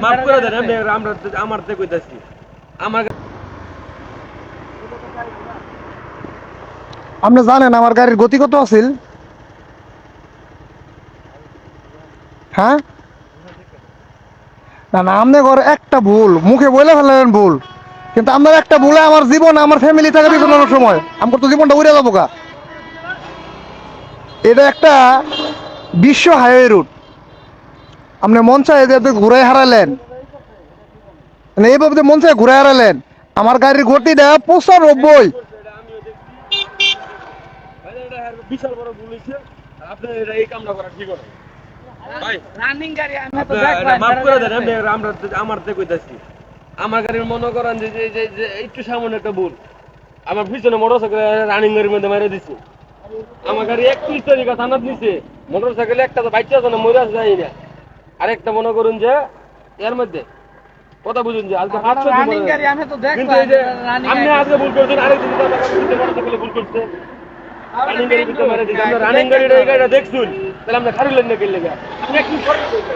মাফ করে দেন, আমরা আমার থেকে কইতাছি আমার আপনি জানেন আমার গাড়ির গতি কত আছিল? হ্যাঁ না না, আপনি ঘর একটা ভুল মুখে বলে ফেলেন ভুল, কিন্তু আপনার একটা ভুলে আমার জীবন আমার ফ্যামিলি থাকে বিপদের সময় আমার তো জীবনটা উড়ে যাবো গা। এটা একটা বিশ্ব হাইওয়ে রুট, আপনি মন চায় যে ঘুরে হারালেন, মানে এইভাবে মন চায় ঘুরে হারালেন। আমার গাড়ির গতিটা 95। বিশাল বড় ভুল হয়েছে, আপনি এই কামটা করা ঠিক হবে ভাই। রানিং গাড়ি আমি তো মাফ করে দেন, আমরা আমার থেকে কইতাছি আমার গাড়ির মনে করেন যে একটু সামান্য একটা ভুল, আমার পিছনে মোটরসাইকেল রানিং গাড়ির মধ্যে মেরে দিচ্ছে। আমার গাড়ি 31 তারিখ থানাত নিছে, মোটরসাইকেল একটা তো বাইচা আছে না, মরে যায় না। আরেকটা মনে করুন যে এর মধ্যে কথা বুঝুন যে আজকে 500 রানিং গাড়ি আমি তো দেখলাম, কিন্তু এই যে আপনি আজকে ভুল করছেন, আরেকদিন মোটরসাইকেলে ভুল করছে, রানিং গাড়ির ভিতরে মেরে দিচ্ছে। আমরা রানিং গাড়ির এই গাড়িটা দেখছুন, তাহলে আমরা খারিলেন না কেলে গা? আপনি একটু পরে ঘুরাইতে,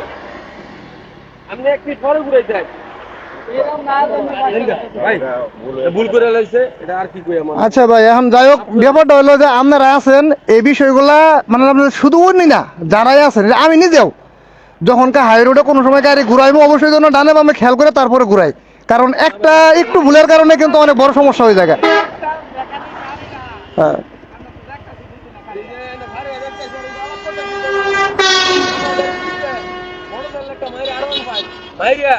আপনি একটু পরে ঘুরাইতে ভাই, ভুল করে লাইছে, এটা আর কি কই আমার। আচ্ছা ভাই, এখন যাই হোক, ব্যাপারটা হলো যে আপনারা আছেন এই বিষয়গুলা, মানে আপনারা শুধু উনি না যারাই আছেন, আমি নিজেও যখনকার হাই রোডে কোনো সময় গাড়ি ঘুরাইবো অবশ্যই যেন ডানে বামে খেয়াল করে তারপরে ঘুরাই, কারণ একটা একটু ভুলের কারণে কিন্তু অনেক বড় সমস্যা হয়ে যায়। হ্যাঁ ভাইয়া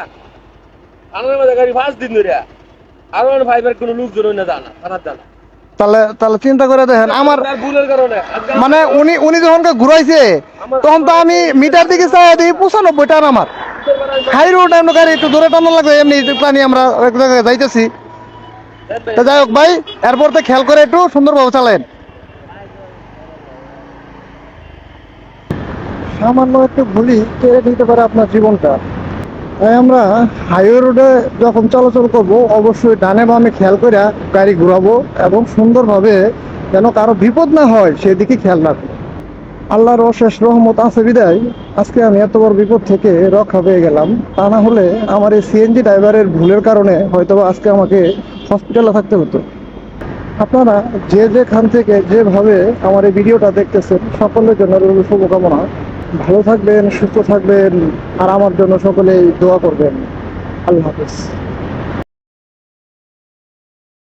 আমার মধ্যে গাড়ি 5 দিন ধরে আর 1 কোনো লোকজন না জানা থানার জানা, তাহলে তাহলে চিন্তা করে দেখেন আমার ভুলের কারণে মানে উনি যখন ঘুরাইছে তখন তো আমি মিটার দিকে চাই দিই 95 টান। আমার হাই রোড এমন গাড়ি একটু দূরে টানা লাগবে, এমনি প্রাণী আমরা এক জায়গায় যাইতেছি। তো যাই হোক ভাই, এরপর তো খেয়াল করে একটু সুন্দরভাবে চালান। সামান্য একটু ভুলই কেড়ে দিতে পারে আপনার জীবনটা। তাই আমরা হাইওয়ে রোডে যখন চলাচল করব অবশ্যই ডানে বামে খেয়াল করে গাড়ি ঘুরাবো এবং সুন্দরভাবে যেন কারো বিপদ না হয় সেদিকে খেয়াল রাখবো। আল্লাহর অশেষ রহমত আছে বিদায় আজকে আমি এত বড় বিপদ থেকে রক্ষা পেয়ে গেলাম। তা না হলে আমার এই সিএনজি ড্রাইভারের ভুলের কারণে হয়তো আজকে আমাকে হসপিটালে থাকতে হতো। আপনারা যে যেখান থেকে যেভাবে আমার এই ভিডিওটা দেখতেছেন সকলের জন্য রইল শুভকামনা। ভালো থাকবেন, সুস্থ থাকবেন, আর আমার জন্য সকলেই দোয়া করবেন। আল্লাহ হাফেজ।